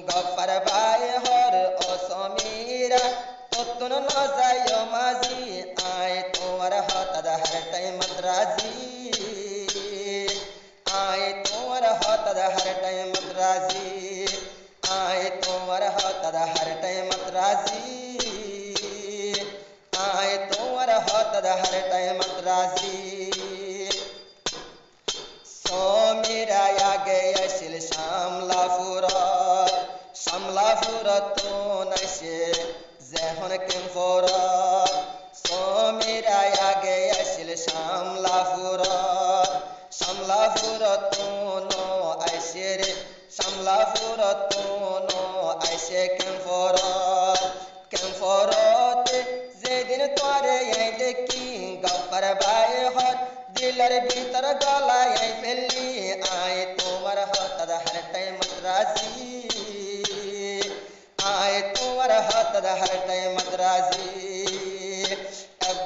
গফার ভাই হর অসমীরা ততুন ন যায় মাঝি আয় তোমার হতাদ হারটাই মাদ্রাজি আয় তোমার হতাদ হারটাই মাদ্রাজি আয় তোমার হতাদ হারটাই মাদ্রাজি আয় তোমার হতাদ হারটাই মাদ্রাজি समीरा आगे यशिल शामलापुर तो नशे जहन किंफोर समीरा आगे यशिल शामलापुर तो नो ऐसे रे शामलापुर तो नो ऐसे किंफोर जे दिन तोरे ये देखी गफर भाई हर दिलर भीतर गलाय फेली आय तुम्हार हतद हरटाय मद्राजी आय तुम्हार हतद हरटाय मद्राजी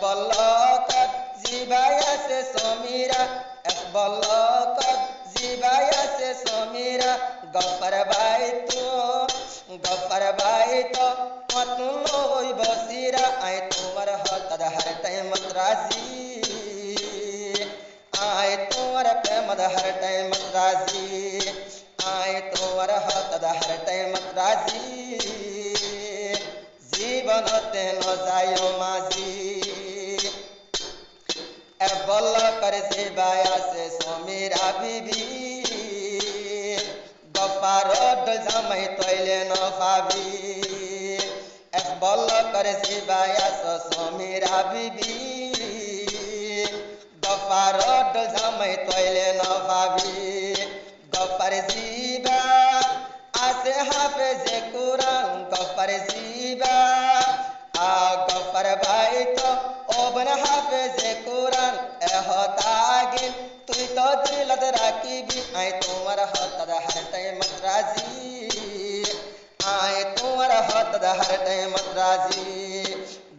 बल्लकत जीबाया से समीरा बल्लकत जीबाया से समीरा गफर भाई तो मतुन ओई बसीरा आय तुम्हार हतद हरटाय मद्राजी आय तुम्हार प्रेमद हरटाय मद्राजी आय तुम्हार हतद हरटाय मद्राजी जीवनते न जाय माजी बल्ल कर जीबाया से समीरा बीबी गफार जामाई तैले न पाबी बल्ल कर जीबाया से समीरा बीबी गफार जामाई तैले न पाबी गफार जीबा आसे हाफेजे कुरान गफार जीबा गफार भाई तो ओबन हाफेजे कुरान एहतागिन तुई तो दिलत राखिबी आय तुम्हार हतद हरटाय मद्राजी आय तुम्हार हतद हरटाय मद्राजी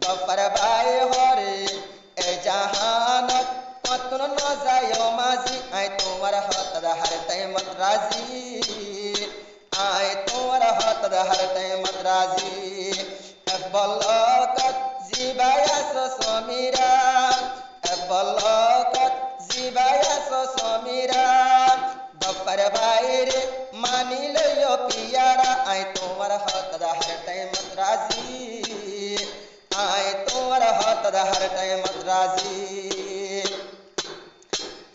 गफार भाई हरे ए जहानत मतुन न जाय माजी आय तुम्हार हतद हरटाय मद्राजी आय तुम्हार हतद हरटाय मद्राजी बल्लकत जीबाया समीरा बल्लकत जीबाया समीरा गफर भाई रे मानी लो पियारा आय तुम्हार हतद हरटाय मद्राजी आय तुम्हार हतद हरटाय मद्राजी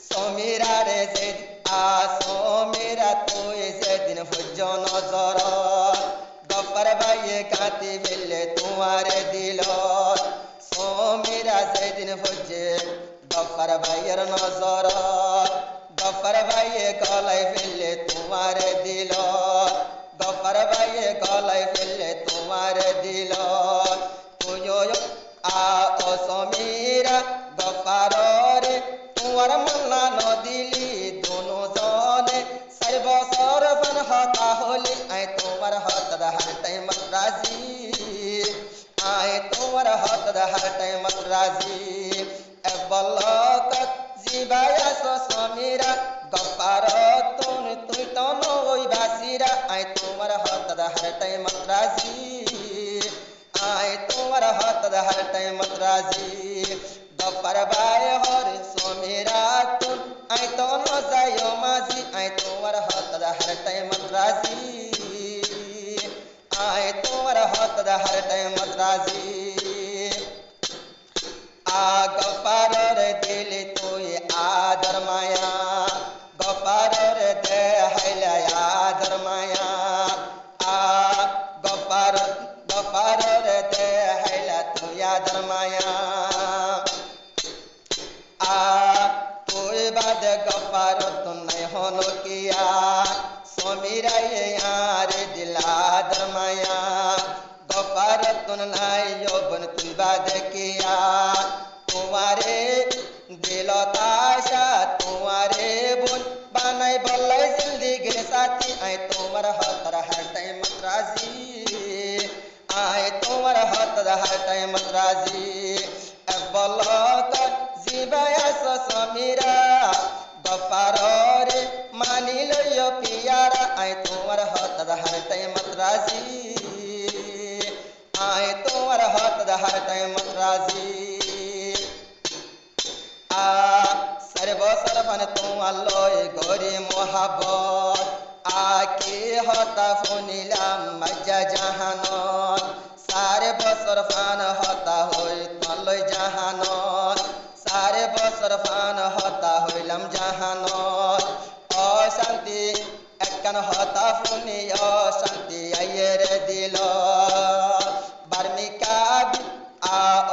समीरा रे से समीरा तो से दिन फुजो नजर गफर भाई गाती मिले तुम्हारे दिल समीरा से दिन फुजे गफर भाईर नजर गफर भाई गलाय फेले तुम्हारे दिल गफर भाई गलाय फेले तुम्हारे दिल तुयो आ समीरा गफार रे तुम्हार मन्ना न दिली दोनों जने सार बसर बन हता होली आय तुम्हार हतद हरटाय मद्राजी आय तुम्हार हतद हरटाय मद्राजी बल्लकत जीबाया समीरा गफार तुई तो नोई बासीरा आय तुम्हार हतद हरटाय मद्राजी आय तुम्हार हतद हरटाय मद्राजी गफार भाई हर समीरा तुन आय तो न जाय माजी आय तुम्हार हतद हरटाय मद्राजी आय तुम्हार हतद हरटाय मद्राजी गफार रे दिल तुई आदर माया गफार रे दे हैला आदर माया गफार रे दे हैला तुई आदर माया तुई बाद गफार तुम नहीं होनो किया समीरा ये यार दिल आदर माया गफार तुन नहीं योबन तुई बाद किया तुम्हारे दिल ताशा तुम्हारे बुन बनाई बल्लाई जिंदगी साथी आय तुम्हार हतद हरटाय मद्राजी आय तुम्हार हतद हरटाय मद्राजी बल्लकत जीबाया समीरा गफार रे मानी लो पियारा आय तुम्हार हतद हरटाय मद्राजी রাজি আয় তোমার হাত হর টাইম রাজি আ সর্বসর্বন তোমার লয় গরি মোহাবত আকে হতা শুনিলাম মজ্জা জাহানত সারে বছর ফান হতা হই তলয় জাহানত সারে বছর ফান হতা হইলাম জাহানত অশান্তি একখান হতা শুনি অশান্তি আইয়ের দিল বার্মিকা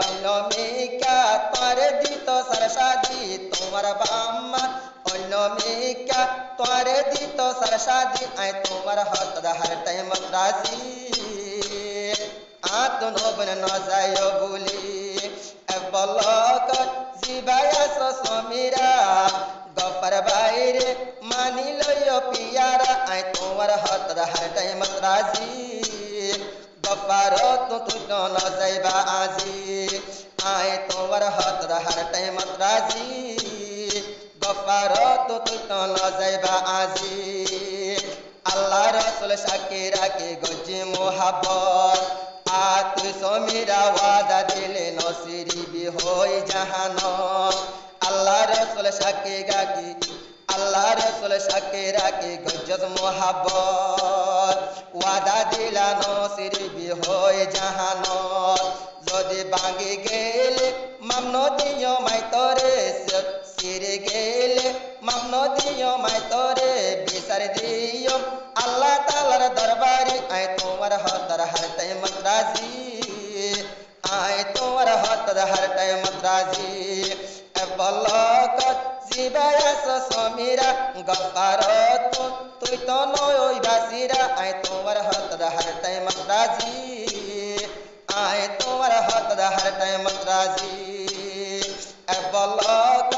অন্যমিকা তোরে দিত সরসাদি তোমার বাম্মা অন্যমিকা তোরে দিত সরসাদি আয় তোমার হাত হর টাইম রাজি আতন বন ন যায় বলি বলক জিবায়াস সমীরা গফর বাইরে মানি লয় পিয়ারা আয় তোমার হাত হর টাইম রাজি গফারত তুই তো ন যাইবা আজি আয় তোমার হাত হর টাইম রাজি গফারত তুই তো ন যাইবা আজি আল্লাহ রসুল শাকিরা কে গজি মোহাবত আ তুই সমীরা ওয়াদা দিলে নসিরিবি হই জাহানত আল্লাহ রসুল শাকিরা কি আল্লাহ রসুল শাকিরা কি গজজ মোহাবত ওয়াদা দিলা নসিরিবি হই জাহানত যদি ভাঙি গেলে মামন দিও মাই তরে সিরে গেলে মামন দিও মাই তরে বিচার দিও আল্লাহ তাআলার দরবারে আয় তোমার হাত হর টাইম রাজি আয় তোমার হাত হর টাইম রাজি বলক জিবায়াস সমীরা গফারত তুই তো নয় বাসিরা আয় তোমার হাত হর টাইম রাজি আয় তোমার হাত হর টাইম রাজি বলক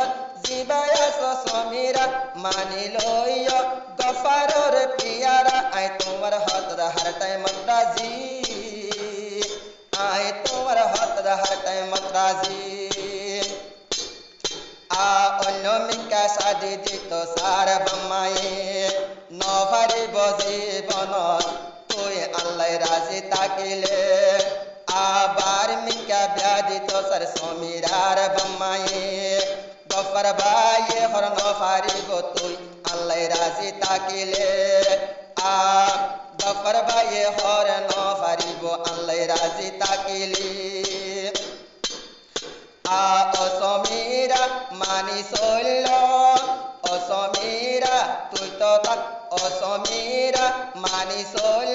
জিবায়াস সমীরা মানি লয় গফারর পিয়ারা আয় তোমার হাত হর টাইম রাজি আয় তোমার হাত হর টাইম রাজি আ অন্যমিকা সাদি দিত সার বাম্মায়ে নভারি বজীবন তুই আল্লাহ রাজি তাকিলে আবার মিকা ব্যাদিত সর সমীরার বাম্মায়ে গফর ভাইয়ে হর নভারি গো তুই আল্লাহ রাজি তাকিলে আ গফর ভাইয়ে হর নভারি গো আল্লাহ রাজি তাকিলে অসমীরা মানি চল অসমীরা তুই তো তাক অসমীরা মানি চল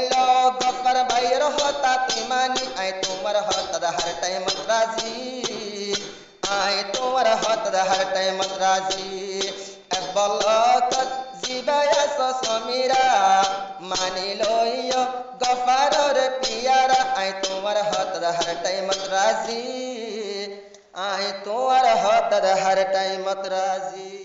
গফর ভাইয়ের হতা তুই মানি আয় তোমার হাত হর টাইম রাজি আয় তোমার হাত হর টাইম রাজি বলক জিবায়াস সমীরা মানি লয় গফারর পিয়ারা আয় তোমার হাত হর টাইম রাজি আয় তোমার হাত হর টাইম রাজি